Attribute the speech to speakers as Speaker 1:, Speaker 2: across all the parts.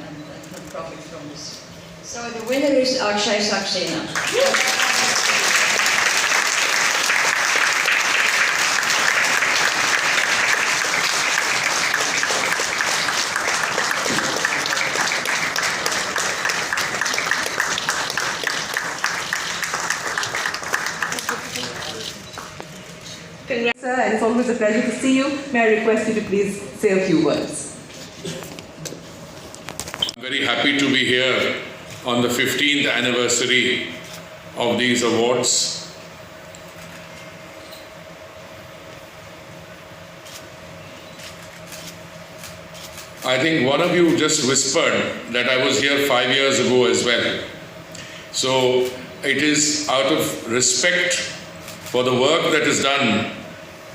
Speaker 1: and profit from this. So the winner is Akshay Saxena.
Speaker 2: Congrats, sir, and it's always a pleasure to see you. May I request you to please say a few words?
Speaker 3: I'm very happy to be here on the 15th anniversary of these awards. I think one of you just whispered that I was here 5 years ago as well. So it is out of respect for the work that is done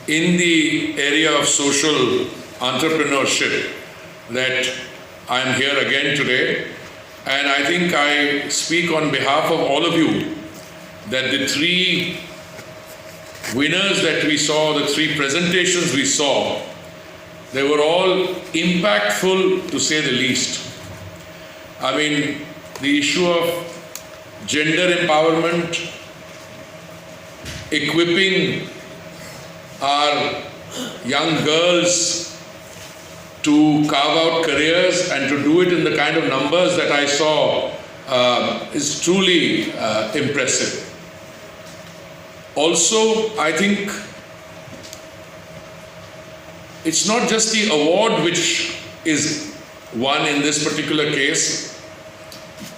Speaker 3: in the area of social entrepreneurship that I am here again today. And I think I speak on behalf of all of you that the three winners that we saw, the three presentations we saw, they were all impactful to say the least. I mean, the issue of gender empowerment, equipping our young girls to carve out careers and to do it in the kind of numbers that I saw is truly impressive. Also, I think it's not just the award which is won in this particular case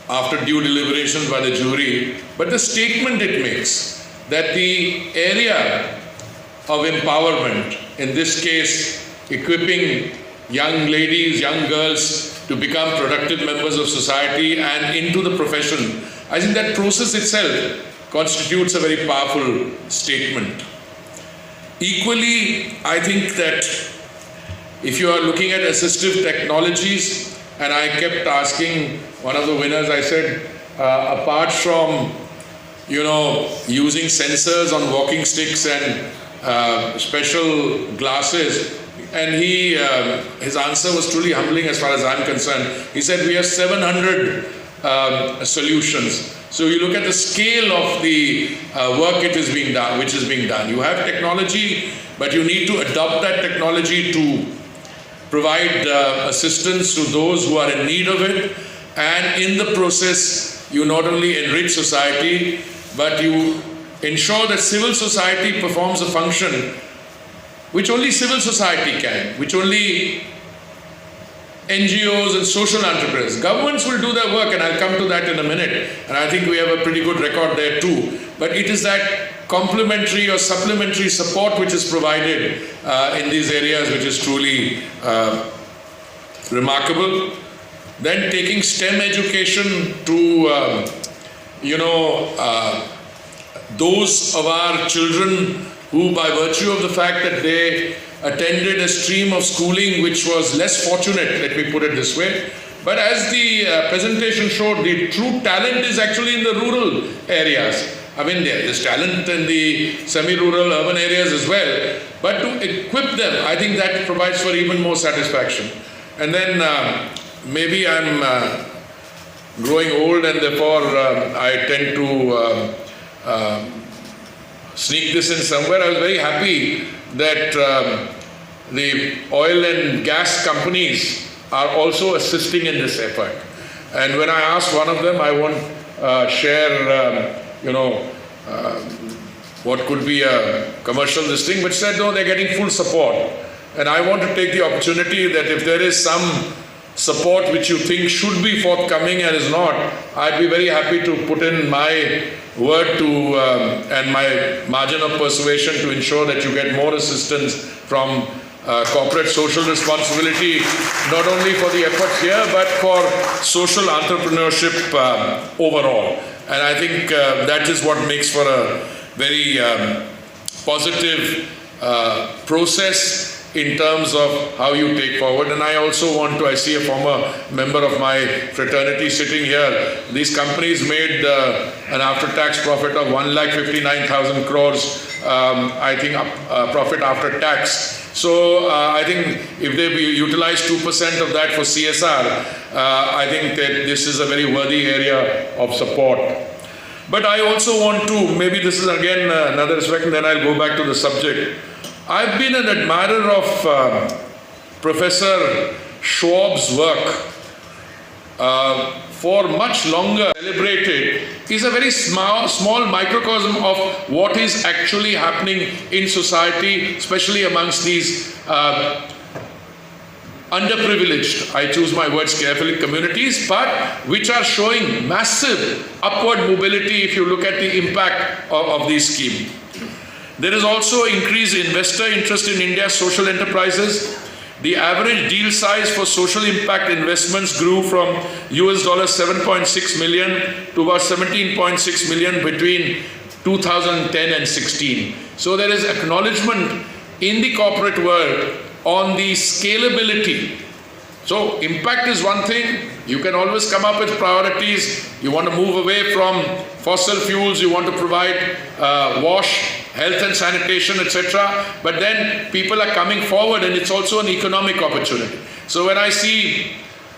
Speaker 3: after due deliberations by the jury, but the statement it makes that the area of empowerment, in this case equipping young ladies, young girls to become productive members of society and into the profession, I think that process itself constitutes a very powerful statement. Equally, I think that if you are looking at assistive technologies, and I kept asking one of the winners, I said, apart from, using sensors on walking sticks and special glasses, and his answer was truly humbling as far as I'm concerned. He said, we have 700 solutions. So you look at the scale of the work which is being done. You have technology, but you need to adopt that technology to provide assistance to those who are in need of it. And in the process, you not only enrich society, but you ensure that civil society performs a function which only civil society can, which only NGOs and social entrepreneurs. Governments will do their work, and I'll come to that in a minute, and I think we have a pretty good record there too. But it is that complementary or supplementary support which is provided in these areas which is truly remarkable. Then taking STEM education to, those of our children who, by virtue of the fact that they attended a stream of schooling which was less fortunate, let me put it this way, but as the presentation showed, the true talent is actually in the rural areas. I mean, there's talent in the semi-rural urban areas as well, but to equip them, I think that provides for even more satisfaction. And then maybe I'm growing old, and therefore I tend to sneak this in somewhere. I was very happy that the oil and gas companies are also assisting in this effort. And when I asked one of them, I won't share, what could be a commercial listing, but said, no, they're getting full support. And I want to take the opportunity that if there is some support which you think should be forthcoming and is not, I'd be very happy to put in my word to and my margin of persuasion to ensure that you get more assistance from corporate social responsibility, not only for the efforts here, but for social entrepreneurship overall. And I think that is what makes for a very positive process in terms of how you take forward. And I also want to, I see a former member of my fraternity sitting here. These companies made an after-tax profit of 1,59,000 crores, I think profit after tax. So I think if they utilize 2% of that for CSR, I think that this is a very worthy area of support. But I also want to, maybe this is again another aspect, and then I'll go back to the subject. I've been an admirer of Professor Schwab's work for much longer. Celebrated is a very small microcosm of what is actually happening in society, especially amongst these underprivileged, I choose my words carefully, communities, but which are showing massive upward mobility if you look at the impact of these schemes. There is also increased investor interest in India's social enterprises. The average deal size for social impact investments grew from US $7.6 million to about 17.6 million between 2010 and 16. So there is acknowledgement in the corporate world on the scalability. So impact is one thing. You can always come up with priorities. You want to move away from fossil fuels. You want to provide wash, health and sanitation, etc. But then people are coming forward, and it's also an economic opportunity. So when I see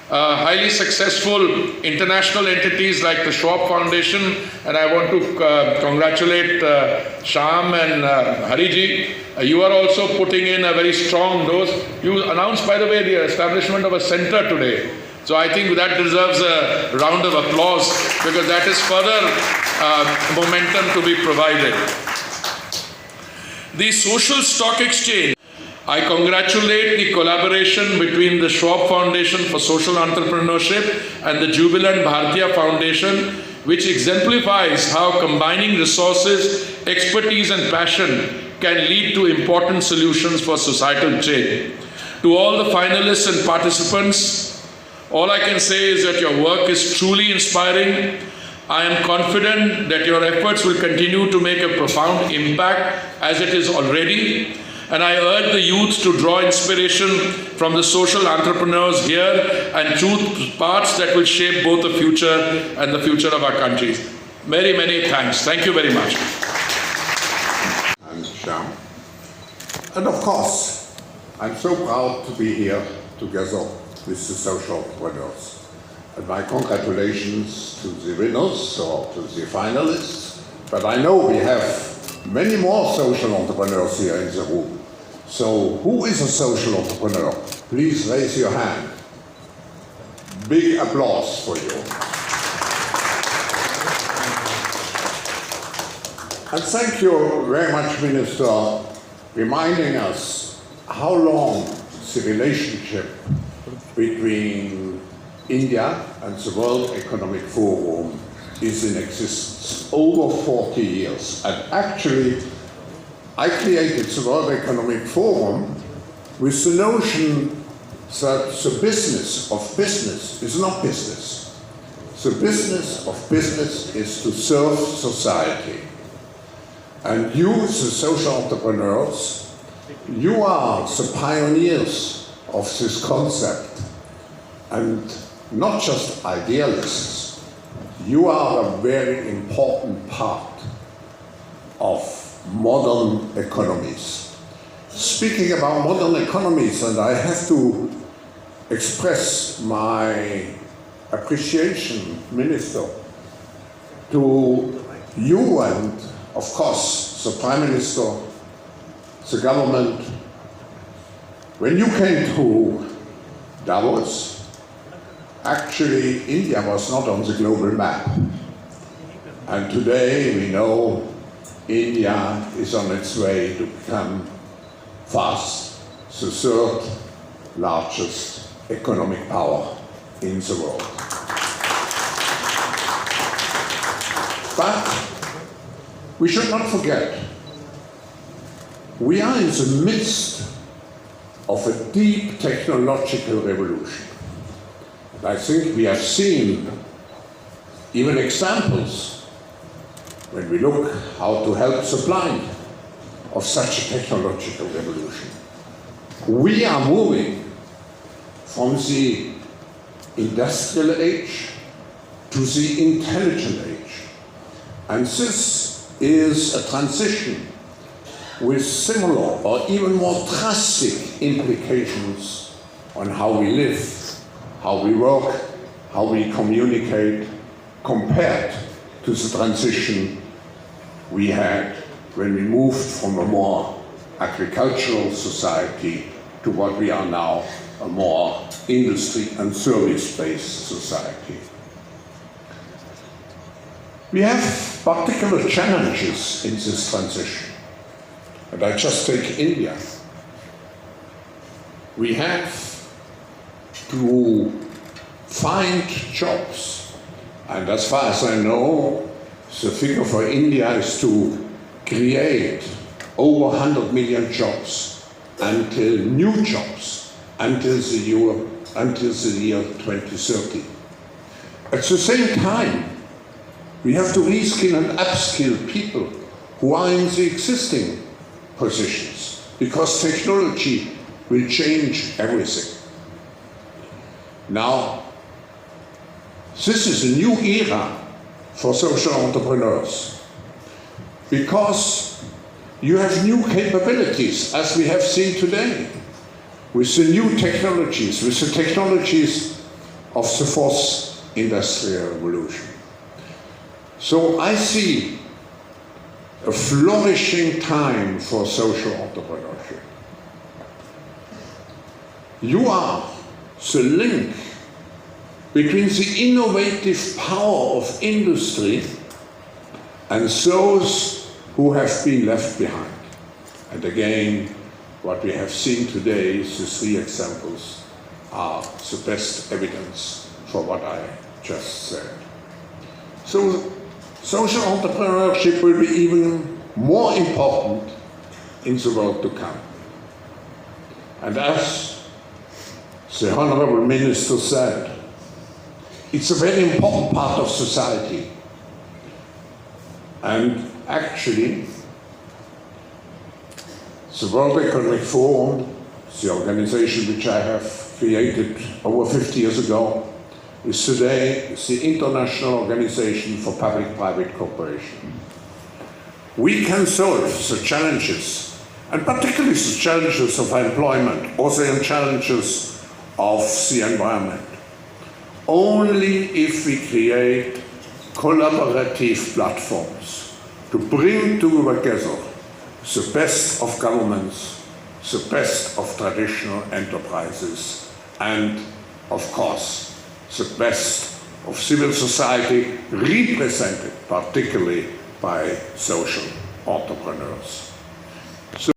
Speaker 3: highly successful international entities like the Schwab Foundation, and I want to congratulate Shyam and Hariji. You are also putting in a very strong dose. You announced, by the way, the establishment of a center today. So I think that deserves a round of applause, because that is further momentum to be provided. The Social Stock Exchange. I congratulate the collaboration between the Schwab Foundation for Social Entrepreneurship and the Jubilant Bhartiya Foundation, which exemplifies how combining resources, expertise and passion can lead to important solutions for societal change. To all the finalists and participants, all I can say is that your work is truly inspiring. I am confident that your efforts will continue to make a profound impact, as it is already. And I urge the youth to draw inspiration from the social entrepreneurs here and choose paths that will shape both the future and the future of our countries. Many, many thanks. Thank you very much.
Speaker 4: I'm Shyam. And of course, I'm so proud to be here together with the social entrepreneurs. And my congratulations to the winners or to the finalists. But I know we have many more social entrepreneurs here in the room. So who is a social entrepreneur? Please raise your hand. Big applause for you. And thank you very much, Minister, reminding us how long the relationship between India and the World Economic Forum is in existence. Over 40 years. And actually, I created the World Economic Forum with the notion that the business of business is not business. The business of business is to serve society. And you, the social entrepreneurs, you are the pioneers of this concept. And not just idealists, you are a very important part of modern economies. Speaking about modern economies, and I have to express my appreciation, Minister, to you and, of course, the Prime Minister, the government. When you came to Davos, actually India was not on the global map. And today we know India is on its way to become fast the third largest economic power in the world. But we should not forget, we are in the midst of a deep technological revolution. And I think we have seen even examples when we look how to help the blind of such a technological revolution. We are moving from the industrial age to the intelligent age. And this is a transition with similar or even more drastic implications on how we live, how we work, how we communicate, compared to the transition we had when we moved from a more agricultural society to what we are now, a more industry and service-based society. We have particular challenges in this transition. And I just take India. We have to find jobs. And as far as I know, the figure for India is to create over 100 million jobs until new jobs until the year 2030. At the same time, we have to reskill and upskill people who are in the existing positions, because technology will change everything. Now, this is a new era for social entrepreneurs, because you have new capabilities, as we have seen today, with the new technologies, with the technologies of the fourth industrial revolution. So I see a flourishing time for social entrepreneurship. You are the link between the innovative power of industry and those who have been left behind. And again, what we have seen today, the three examples, are the best evidence for what I just said. So social entrepreneurship will be even more important in the world to come. And as the Honorable Minister said, it's a very important part of society. And actually, the World Economic Forum, the organization which I have created over 50 years ago, is today the International Organization for Public-Private Cooperation. We can solve the challenges, and particularly the challenges of employment, also the challenges of the environment, only if we create collaborative platforms to bring together the best of governments, the best of traditional enterprises, and, of course, the best of civil society, represented particularly by social entrepreneurs.